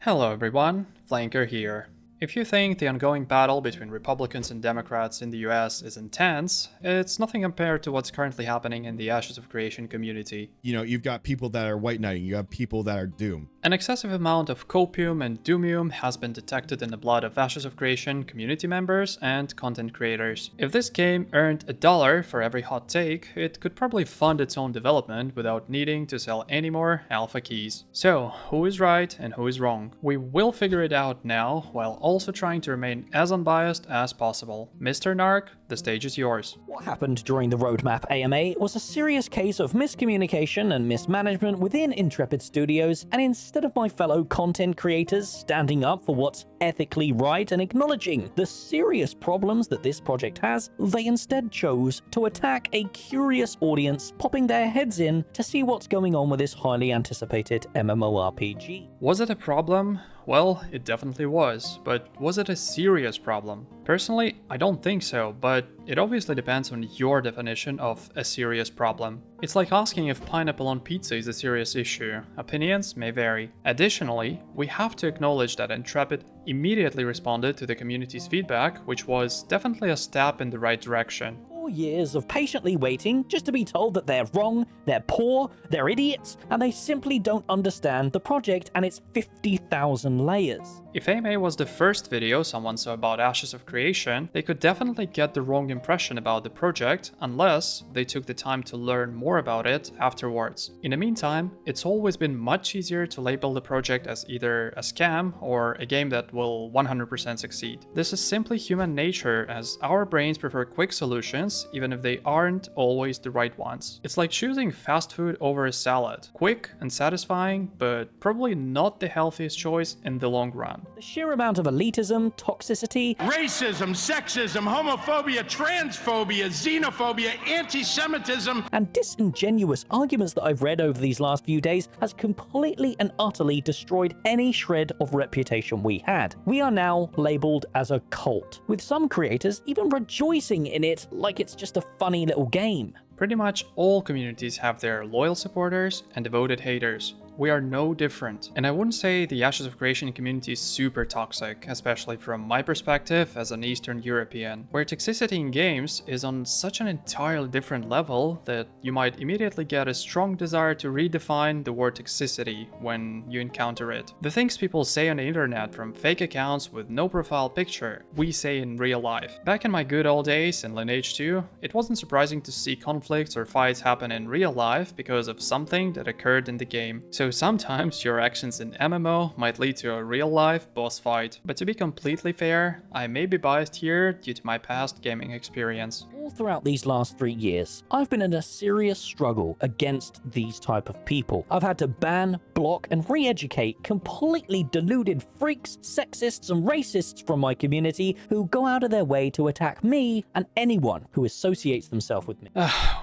Hello everyone, Flanker here. If you think the ongoing battle between Republicans and Democrats in the US is intense, it's nothing compared to what's currently happening in the Ashes of Creation community. You've got people that are white knighting, you have people that are doom. An excessive amount of copium and doomium has been detected in the blood of Ashes of Creation community members and content creators. If this game earned $1 for every hot take, it could probably fund its own development without needing to sell any more alpha keys. So, who is right and who is wrong? We will figure it out now, while also trying to remain as unbiased as possible. Mr. Narc, the stage is yours. What happened during the Roadmap AMA was a serious case of miscommunication and mismanagement within Intrepid Studios, and instead of my fellow content creators standing up for what's ethically right and acknowledging the serious problems that this project has, they instead chose to attack a curious audience, popping their heads in to see what's going on with this highly anticipated MMORPG. Was it a problem? Well, it definitely was, but was it a serious problem? Personally, I don't think so, but it obviously depends on your definition of a serious problem. It's like asking if pineapple on pizza is a serious issue. Opinions may vary. Additionally, we have to acknowledge that Intrepid immediately responded to the community's feedback, which was definitely a step in the right direction. 4 years of patiently waiting just to be told that they're wrong, they're poor, they're idiots, and they simply don't understand the project and its 50,000 layers. If AMA was the first video someone saw about Ashes of Creation, they could definitely get the wrong impression about the project unless they took the time to learn more about it afterwards. In the meantime, it's always been much easier to label the project as either a scam or a game that will 100% succeed. This is simply human nature, as our brains prefer quick solutions even if they aren't always the right ones. It's like choosing fast food over a salad. Quick and satisfying, but probably not the healthiest choice in the long run. The sheer amount of elitism, toxicity, racism, sexism, homophobia, transphobia, xenophobia, anti-Semitism, and disingenuous arguments that I've read over these last few days has completely and utterly destroyed any shred of reputation we had. We are now labeled as a cult, with some creators even rejoicing in it like it's just a funny little game. Pretty much all communities have their loyal supporters and devoted haters. We are no different. And I wouldn't say the Ashes of Creation community is super toxic, especially from my perspective as an Eastern European, where toxicity in games is on such an entirely different level that you might immediately get a strong desire to redefine the word toxicity when you encounter it. The things people say on the internet from fake accounts with no profile picture, we say in real life. Back in my good old days in Lineage 2, it wasn't surprising to see conflicts or fights happen in real life because of something that occurred in the game. So sometimes your actions in MMO might lead to a real-life boss fight. But to be completely fair, I may be biased here due to my past gaming experience. All throughout these last 3 years, I've been in a serious struggle against these type of people. I've had to ban, block, and re-educate completely deluded freaks, sexists, and racists from my community who go out of their way to attack me and anyone who associates themselves with me.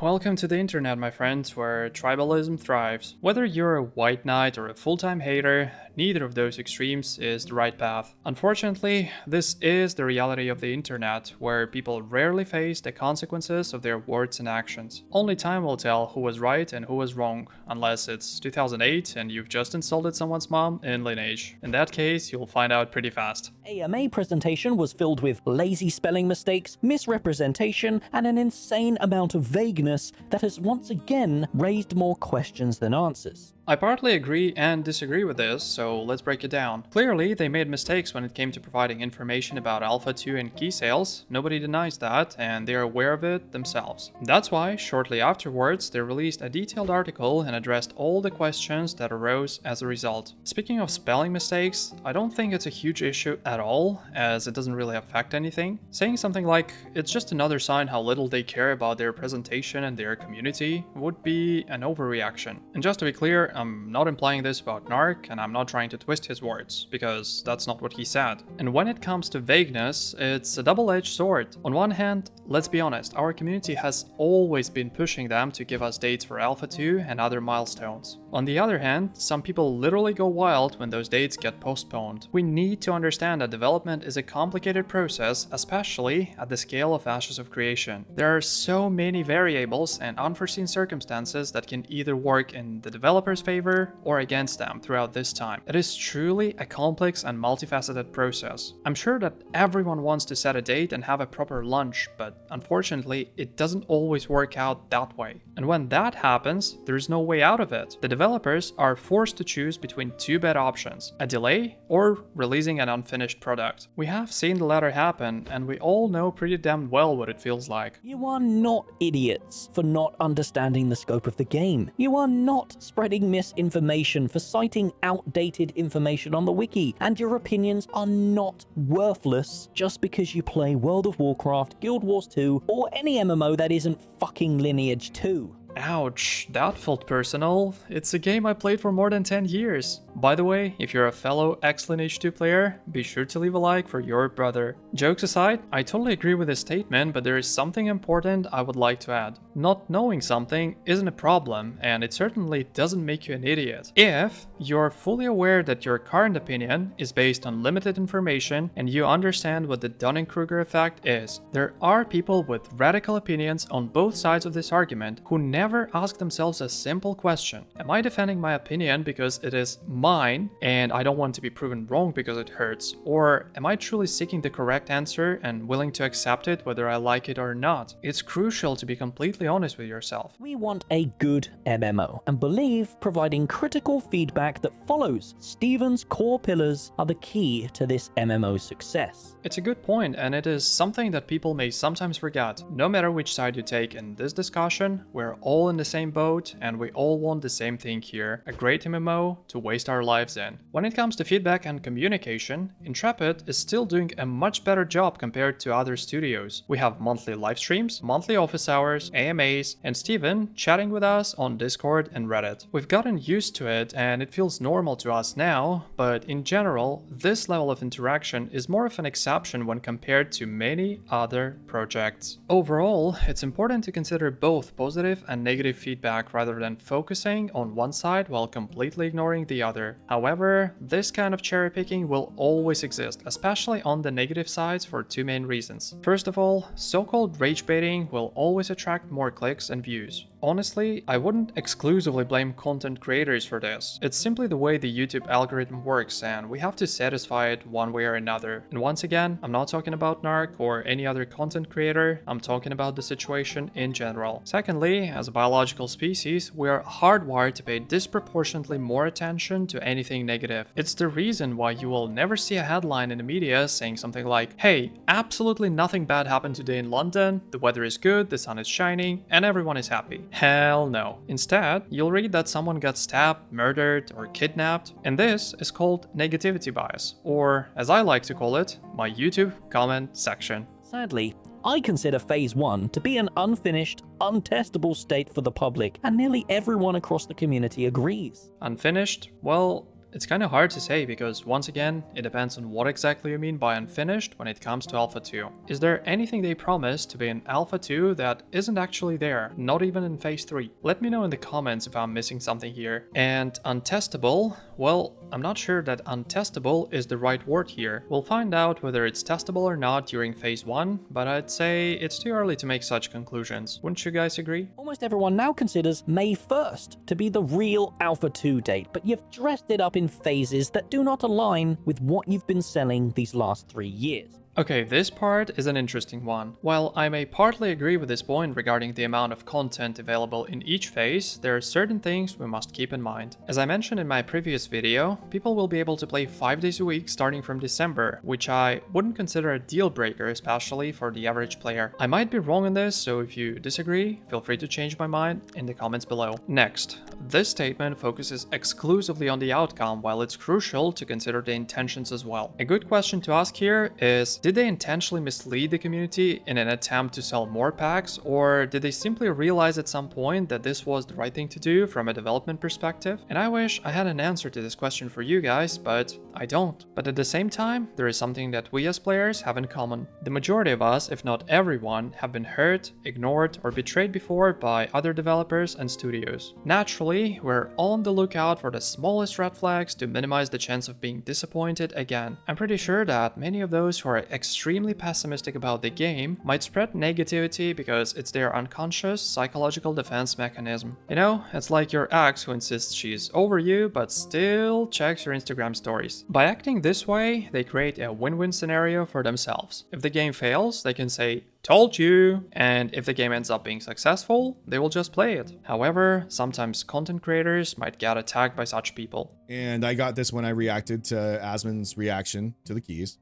Welcome to the internet, my friends, where tribalism thrives. Whether you're a white knight or a full-time hater, neither of those extremes is the right path. Unfortunately, this is the reality of the internet, where people rarely face the consequences of their words and actions. Only time will tell who was right and who was wrong, unless it's 2008 and you've just insulted someone's mom in Lineage. In that case, you'll find out pretty fast. AMA presentation was filled with lazy spelling mistakes, misrepresentation, and an insane amount of vagueness that has once again raised more questions than answers. I partly agree and disagree with this, so let's break it down. Clearly, they made mistakes when it came to providing information about Alpha 2 and key sales. Nobody denies that, and they're aware of it themselves. That's why, shortly afterwards, they released a detailed article and addressed all the questions that arose as a result. Speaking of spelling mistakes, I don't think it's a huge issue at all, as it doesn't really affect anything. Saying something like, it's just another sign how little they care about their presentation and their community, would be an overreaction. And just to be clear, I'm not implying this about Narc, and I'm not trying to twist his words, because that's not what he said. And when it comes to vagueness, it's a double-edged sword. On one hand, let's be honest, our community has always been pushing them to give us dates for Alpha 2 and other milestones. On the other hand, some people literally go wild when those dates get postponed. We need to understand that development is a complicated process, especially at the scale of Ashes of Creation. There are so many variables and unforeseen circumstances that can either work in the developer's favor or against them throughout this time. It is truly a complex and multifaceted process. I'm sure that everyone wants to set a date and have a proper lunch, but unfortunately, it doesn't always work out that way. And when that happens, there's no way out of it. The developers are forced to choose between two bad options: a delay or releasing an unfinished product. We have seen the latter happen, and we all know pretty damn well what it feels like. You are not idiots for not understanding the scope of the game. You are not spreading misinformation for citing outdated information on the wiki, and your opinions are not worthless just because you play World of Warcraft, Guild Wars 2, or any MMO that isn't fucking Lineage 2. Ouch, that felt personal. It's a game I played for more than 10 years. By the way, if you're a fellow ex-Lineage 2 player, be sure to leave a like for your brother. Jokes aside, I totally agree with this statement, but there is something important I would like to add. Not knowing something isn't a problem, and it certainly doesn't make you an idiot. If you're fully aware that your current opinion is based on limited information and you understand what the Dunning-Kruger effect is, there are people with radical opinions on both sides of this argument who never ask themselves a simple question: am I defending my opinion because it is mine and I don't want to be proven wrong because it hurts? Or am I truly seeking the correct answer and willing to accept it whether I like it or not? It's crucial to be completely honest with yourself. We want a good MMO and believe providing critical feedback that follows Steven's core pillars are the key to this MMO's success. It's a good point, and it is something that people may sometimes forget. No matter which side you take in this discussion, we're all in the same boat and we all want the same thing here: a great MMO to waste our lives in. When it comes to feedback and communication, Intrepid is still doing a much better job compared to other studios. We have monthly live streams, monthly office hours, AMAs, and Steven chatting with us on Discord and Reddit. We've gotten used to it and it feels normal to us now, but in general, this level of interaction is more of an exception when compared to many other projects. Overall, it's important to consider both positive and negative feedback rather than focusing on one side while completely ignoring the other. However, this kind of cherry picking will always exist, especially on the negative sides, for two main reasons. First of all, so-called rage baiting will always attract more clicks and views. Honestly, I wouldn't exclusively blame content creators for this. It's simply the way the YouTube algorithm works and we have to satisfy it one way or another. And once again, I'm not talking about Narc or any other content creator, I'm talking about the situation in general. Secondly, as a biological species, we are hardwired to pay disproportionately more attention to anything negative. It's the reason why you will never see a headline in the media saying something like, "Hey, absolutely nothing bad happened today in London, the weather is good, the sun is shining, and everyone is happy." Hell no. Instead, you'll read that someone got stabbed, murdered, or kidnapped, and this is called negativity bias, or as I like to call it, my YouTube comment section. Sadly, I consider Phase 1 to be an unfinished, untestable state for the public, and nearly everyone across the community agrees. Unfinished? Well, it's kind of hard to say because, once again, it depends on what exactly you mean by unfinished when it comes to Alpha 2. Is there anything they promised to be in Alpha 2 that isn't actually there, not even in Phase 3? Let me know in the comments if I'm missing something here. And untestable? Well, I'm not sure that untestable is the right word here. We'll find out whether it's testable or not during Phase 1, but I'd say it's too early to make such conclusions. Wouldn't you guys agree? Almost everyone now considers May 1st to be the real Alpha 2 date, but you've dressed it up in phases that do not align with what you've been selling these last 3 years. Okay, this part is an interesting one. While I may partly agree with this point regarding the amount of content available in each phase, there are certain things we must keep in mind. As I mentioned in my previous video, people will be able to play 5 days a week starting from December, which I wouldn't consider a deal breaker, especially for the average player. I might be wrong on this, so if you disagree, feel free to change my mind in the comments below. Next, this statement focuses exclusively on the outcome, while it's crucial to consider the intentions as well. A good question to ask here is, did they intentionally mislead the community in an attempt to sell more packs, or did they simply realize at some point that this was the right thing to do from a development perspective? And I wish I had an answer to this question for you guys, but I don't. But at the same time, there is something that we as players have in common. The majority of us, if not everyone, have been hurt, ignored, or betrayed before by other developers and studios. Naturally, we're on the lookout for the smallest red flags to minimize the chance of being disappointed again. I'm pretty sure that many of those who are extremely pessimistic about the game might spread negativity because it's their unconscious psychological defense mechanism. You know, it's like your ex who insists she's over you but still checks your Instagram stories. By acting this way, they create a win-win scenario for themselves. If the game fails, they can say, "Told you!" And if the game ends up being successful, they will just play it. However, sometimes content creators might get attacked by such people. And I got this when I reacted to Asmon's reaction to the keys,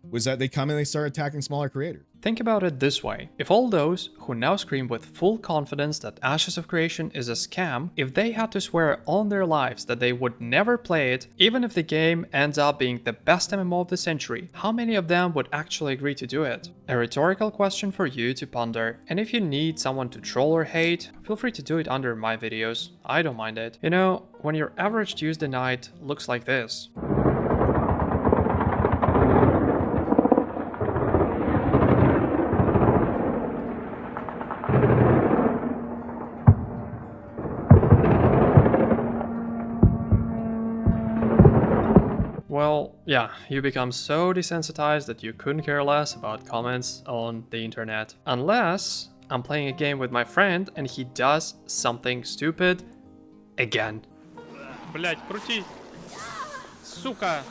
was that they come and they start attacking smaller creators. Think about it this way. If all those who now scream with full confidence that Ashes of Creation is a scam, if they had to swear on their lives that they would never play it, even if the game ends up being the best MMO of the century, how many of them would actually agree to do it? A rhetorical question for you to ponder. And if you need someone to troll or hate, feel free to do it under my videos. I don't mind it. You know, when your average Tuesday night looks like this. Well, yeah, you become so desensitized that you couldn't care less about comments on the internet. Unless I'm playing a game with my friend and he does something stupid again. Блять, крути! Сука!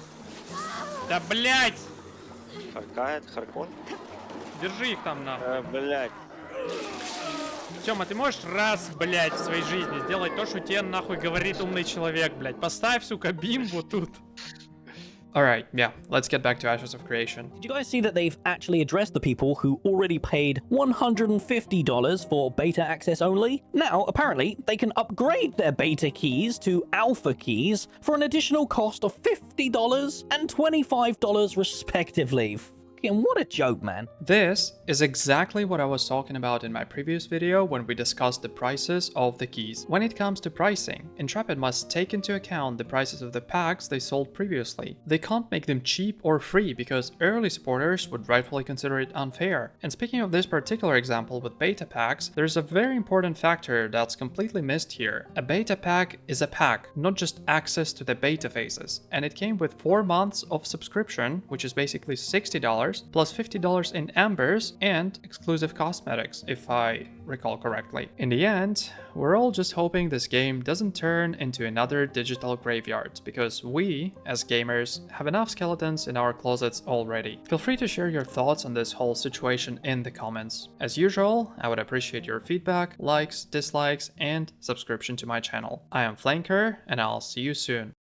Да блять! Харкает, Харкон? Держи их там нахуй. Блять. Тёма, ты можешь раз, блять, в своей жизни сделать то, что тебе нахуй говорит умный человек, блять? Поставь, сука, бимбу тут. Alright, yeah, let's get back to Ashes of Creation. Did you guys see that they've actually addressed the people who already paid $150 for beta access only? Now, apparently, they can upgrade their beta keys to alpha keys for an additional cost of $50 and $25 respectively. What a joke, man. This is exactly what I was talking about in my previous video when we discussed the prices of the keys. When it comes to pricing, Intrepid must take into account the prices of the packs they sold previously. They can't make them cheap or free because early supporters would rightfully consider it unfair. And speaking of this particular example with beta packs, there's a very important factor that's completely missed here. A beta pack is a pack, not just access to the beta phases. And it came with 4 months of subscription, which is basically $60, plus $50 in embers and exclusive cosmetics, if I recall correctly. In the end, we're all just hoping this game doesn't turn into another digital graveyard, because we, as gamers, have enough skeletons in our closets already. Feel free to share your thoughts on this whole situation in the comments. As usual, I would appreciate your feedback, likes, dislikes, and subscription to my channel. I am Flanker, and I'll see you soon.